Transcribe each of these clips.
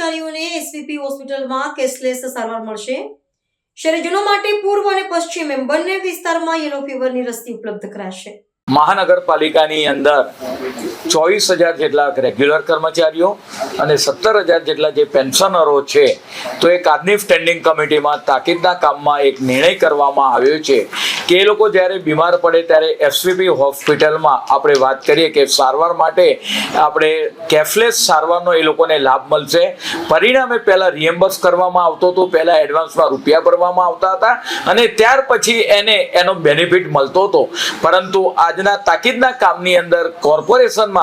કર્મચારીઓને એસવીપી હોસ્પિટલમાં કેશલેસ સારવાર મળશે. શહેરીજનો માટે પૂર્વ અને પશ્ચિમ એમ બંને વિસ્તારમાં યલો ફીવરની રસી ઉપલબ્ધ કરાશે. મહાનગરપાલિકાની અંદર 24,000 જેટલા રેગ્યુલર કર્મચારીઓ અને 17,000 જેટલા જે પેન્શનરો છે, તો એક આજની સ્ટેન્ડિંગ કમિટીમાં તાકીદના કામમાં એક નિર્ણય કરવામાં આવ્યો છે કે એ લોકો જ્યારે બીમાર પડે ત્યારે એસવીપી હોસ્પિટલમાં આપણે વાત કરીએ કે સારવાર માટે આપણે કેશલેસ સારવારનો એ લોકોને લાભ મળશે. પરિણામે પહેલાં રિએમ્બર્સ કરવામાં આવતો હતો, પહેલાં એડવાન્સમાં રૂપિયા ભરવામાં આવતા હતા અને ત્યાર પછી એનો બેનિફિટ મળતો હતો. પરંતુ આજના તાકીદના કામની અંદર કોર્પોરેશનમાં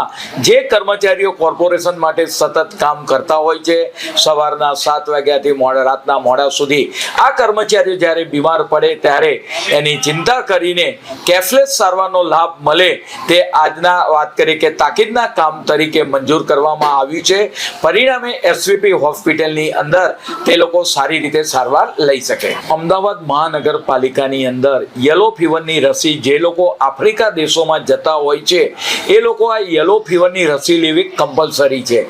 જે કર્મચારીઓ કોર્પોરેશન માટે સતત કામ કરતા હોય છે, સવારના 7 વાગ્યાથી રાતના મોડા સુધી, આ કર્મચારીઓ જ્યારે બીમાર પડે ત્યારે એની ચિંતા કરીને કેશલેસ સારવારનો લાભ મળે તે આજના વાત કરીએ કે તાકીદના કામ તરીકે મંજૂર કરવામાં આવ્યું છે. પરિણામે એસવીપી હોસ્પિટલની અંદર તે લોકો સારી રીતે સારવાર લઈ શકે. અમદાવાદ મહાનગરપાલિકાની અંદર યલો ફીવરની રસી જે લોકો આફ્રિકા દેશોમાં જતા હોય છે એ લોકો આ યલો ફીવરની રસી લેવી કમ્પલસરી છે.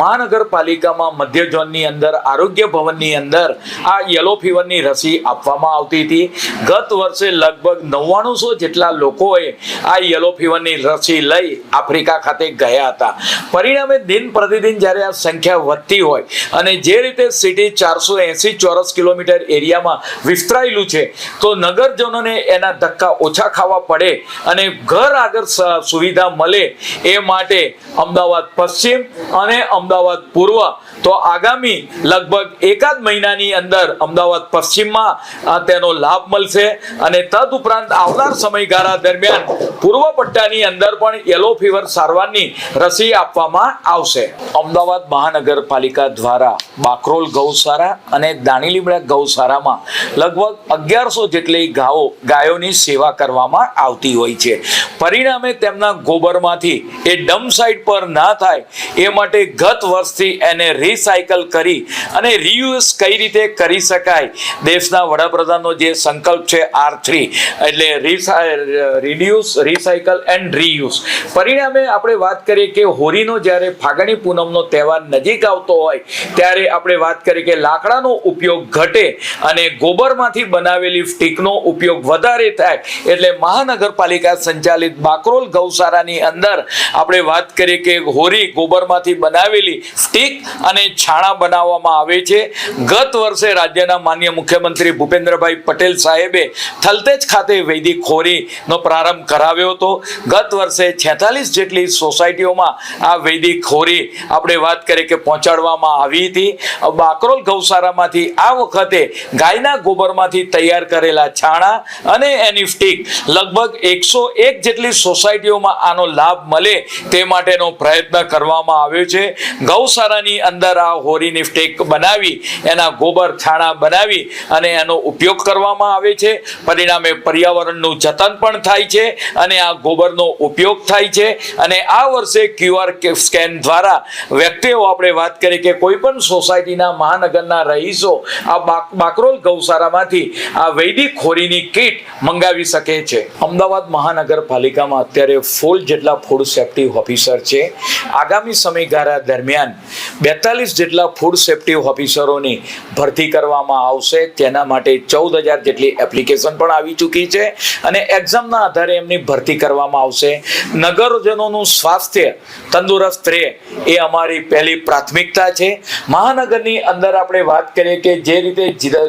મહાનગરપાલિકામાં મધ્ય ઝોનની અંદર આરોગ્ય ભવનની અંદર આ યલો ફીવરની રસી આપવામાં આવતી હતી. ગત વર્ષે લગભગ 9900 જેટલા લોકોએ આ યલો ફીવરની રસી લઈ આફ્રિકા ખાતે ગયા હતા. પરિણામે દિન પ્રતિદિન જ્યારે આ સંખ્યા વધતી હોય અને જે રીતે સિટી 480 ચોરસ કિલોમીટર એરિયામાં વિસ્તરાયેલું છે, તો નગરજનોને એના ધક્કા ઓછા ખાવા પડે અને ઘર આગળ સુવિધા મળે એ માટે અમદાવાદ પશ્ચિમ અને અમદાવાદ પૂર્વ, તો આગામી લગભગ એકાદ મહિનાની અંદર અમદાવાદ પશ્ચિમમાં તેનો લાભ મળશે અને તદુપરાંત આવનાર સમયગાળા દરમિયાન પૂર્વ પટ્ટાની અંદર પણ યલો ફીવર સારવારની રસી આપવામાં આવશે. અમદાવાદ મહાનગરપાલિકા દ્વારા બાકરોલ ગૌશાળા અને દાણીલીમડા ગૌશાળામાં લગભગ 1100 જેટલી ગાયોની સેવા કરવામાં આવતી હોય છે. પરિણામે તેમના ગોબરમાંથી એ ડમ્પ સાઇટ પર ના થાય એ માટે ગત વર્ષથી એને રિસાયકલ કરી અને રીયુઝ કઈ રીતે કરી શકાય, દેશના વડાપ્રધાનનો જે સંકલ્પ છે R3 એટલે રિડ્યુસ, રિસાયકલ એન્ડ રીયુઝ. પરિણામે આપણે વાત કરીએ કે હોળીનો જ્યારે ફાગણી પૂનમનો તહેવાર નજીક આવતો હોય ત્યારે આપણે વાત કરીએ કે લાકડાનો ઉપયોગ ઘટે અને ગોબરમાંથી બનાવેલી સ્ટીકનો ઉપયોગ વધારે થાય. એટલે મહાનગરપાલિકા સંચાલિત બાકરોલ ગૌશાળાની અંદર આપણે વાત કરીએ કે હોરી ગોબરમાંથી બનાવેલી સ્ટીક અને છાણા બનાવવામાં આવે છે. ગત વર્ષે રાજ્યના માનનીય મુખ્યમંત્રી ભૂપેન્દ્રભાઈ પટેલ સાહેબે થલતેજ ખાતે વૈદિક ખોરીનો પ્રારંભ કરાવ્યો હતો. ગત વર્ષે 46 જેટલી સોસાયટીઓમાં આ વૈદિક ખોરી આપણે વાત કરીએ કે પહોંચાડવામાં આવી હતી. બાકરોલ ગૌશાળામાંથી આ વખતે ગાયના ગોબરમાંથી તૈયાર કરેલા છાણા અને એની સ્ટીક લગભગ 101 જેટલી સોસાયટીઓમાં આનો લાભ મળે તે માટેનો પ્રયત્ન કરવામાં આવ્યો છે. ગૌશાળાની અંદર આ હોરીની સ્ટીક બનાવી એના ગોબર છાણા બનાવી અને એનો ઉપયોગ કરવામાં આવે છે. પરિણામે પર્યાવરણનું જતન પણ થાય છે અને આ ગોબરનો ઉપયોગ થાય છે. અને આ વર્ષે QR સ્કેન દ્વારા વ્યક્તિઓ આપણે વાત કરીએ કે કોઈ પણ સોસાયટીના મહાનગરના રહીશો આ બાકરોલ ગૌશાળામાંથી આ વૈદિક ખોરીની કીટ મંગાવી શકે છે. અમદાવાદ મહાનગરપાલિકામાં અત્યારે 16 જેટલા ફૂડ સેફ્ટી ઓફિસર છે. આગામી સમયગાળા દરમિયાન 42 જેટલા ફૂડ સેફ્ટી ઓફિસરોની ભરતી કરવામાં આવશે. તેના માટે 14,000 જેટલી એપ્લિકેશન પણ આવી ચૂકી છે અને એક્ઝામના આધારે એમની ભરતી કરવામાં આવશે. નગરજનોનું સ્વાસ્થ્ય તંદુરસ્ત રહે એ અમારી પહેલી પ્રાથમિકતા છે. મહાનગરની અંદર આપણે વાત કરીએ કે જે રીતે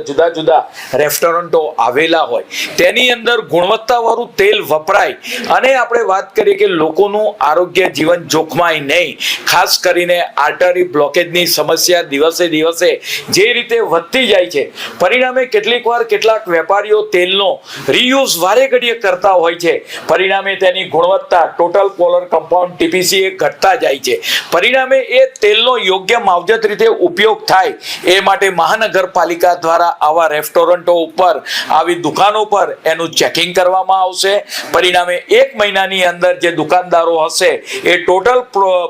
જુદા જુદા રેસ્ટોરન્ટો આવેલા હોય તેની અંદર ગુણવત્તાવાળું તેલ વપરાય અને આપણે વાત કરીએ કે લોકોનું આરોગ્ય જીવન જોખમાય નહીં. ખાસ કરીને આર્ટરી બ્લોકેજની સમસ્યા દિવસે દિવસે જે રીતે વધતી જાય છે, પરિણામે કેટલીક વાર કેટલાક વેપારીઓ તેલનો રીયુઝ વારે ઘડીએ કરતા હોય છે. પરિણામે તેની ગુણવત્તા ટોટલ પોલર કમ્પાઉન્ડ TPC એ ઘટતા જાય છે. પરિણામે એ તેલનો યોગ્ય માવજત રીતે ઉપયોગ થાય એ માટે મહાનગરપાલિકા દ્વારા આવા રેસ્ટોરન્ટો ઉપર, આવી દુકાનો પર એનું ચેકિંગ કરવામાં આવશે. પરિણામે 1 મહિનાની અંદર જે દુકાનદારો હશે એ ટોટલ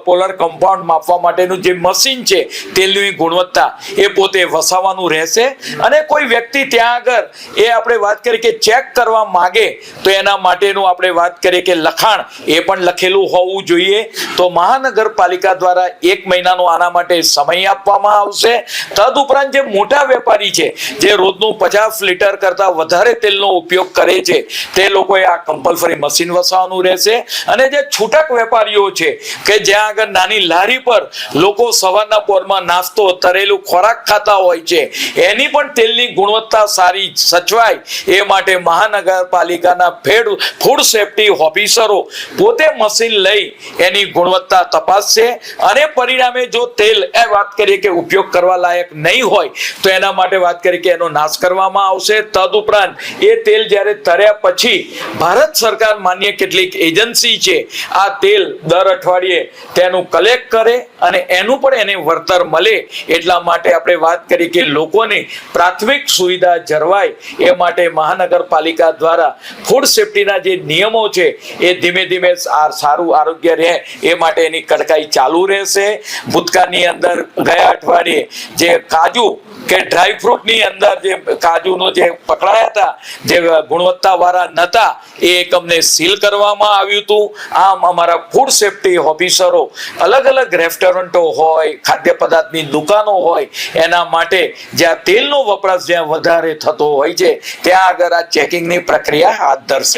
પોલર કમ્પાઉન્ડ માપવા માટેનું જે મશીન છે છે તેલની ગુણવત્તા એ પોતે વસાવવાનું રહેશે. અને કોઈ વ્યક્તિ ત્યાં આગળ એ આપણે વાત કરીએ કે ચેક કરવા માંગે તો એના માટેનું આપણે વાત કરીએ કે લખાણ એ પણ લખેલું હોવું જોઈએ. તો મહાનગરપાલિકા દ્વારા 1 મહિનાનો આના માટે સમય આપવામાં આવશે. તદુપરાંત જે મોટા વેપારી છે જે રોજનું 50 લીટર કરતા વધારે તેલનો ઉપયોગ કરે છે તે લોકોએ આ કમ્પલસરી મશીન વસાવવાનું રહેશે. અને જે છૂટક વેપારીઓ છે કે જ્યાં આગળ નાની લારી પર લોકો સવારના પોરમાં નાસ્તો તરેલું ખોરાક ખાતા હોય છે એની પણ તેલની ગુણવત્તા સારી સચવાય એ માટે મહાનગરપાલિકાના ફૂડ સેફ્ટી ઓફિસરો પોતે મશીન લઈ એની ગુણવત્તા તપાસશે. અને પરિણામે જો તેલ એ વાત કરીએ કે ઉપયોગ કરવા લાયક નહીં હોય તો એના માટે વાત કરીએ કે એનો નાશ કરવામાં આવશે. તદુપરાંત એ તેલ જ્યારે તર્યા પછી ભારત સરકાર માન્ય કેટલીક એજન્સી છે આ તેલ દર અઠવાડિયે તેનું કલેક્ટ કરે અને એનું પણ એને વળતર મળે. એટલા માટે આપણે વાત કરી કે લોકોની પ્રાથમિક સુવિધા જળવાય એ માટે મહાનગરપાલિકા દ્વારા ફૂડ સેફ્ટીના જે નિયમો છે એ ધીમે ધીમે સારું આરોગ્ય રહે એ માટે એની કડકાઈ ચાલુ રહેશે. ભૂતકાળની અંદર ગયા અઠવાડિયે જે કાજુ કે ડ્રાયફ્રૂટની અંદર જે કાજુનો જે પકડાયા હતા જે ગુણવત્તા વાળા નતા એ એકમને સીલ કરવામાં આવ્યું હતું. આમ અમારા ફૂડ સેફ્ટી ઓફિસરો અલગ અલગ રેસ્ટોરન્ટો હોય ખાદ્ય પદાર્થની દુકાનો હોય એના માટે જ્યાં તેલનો વપરાશ જ્યાં વધારે થતો હોય છે ત્યાં આગળ આ ચેકિંગની પ્રક્રિયા હાથ ધરશે.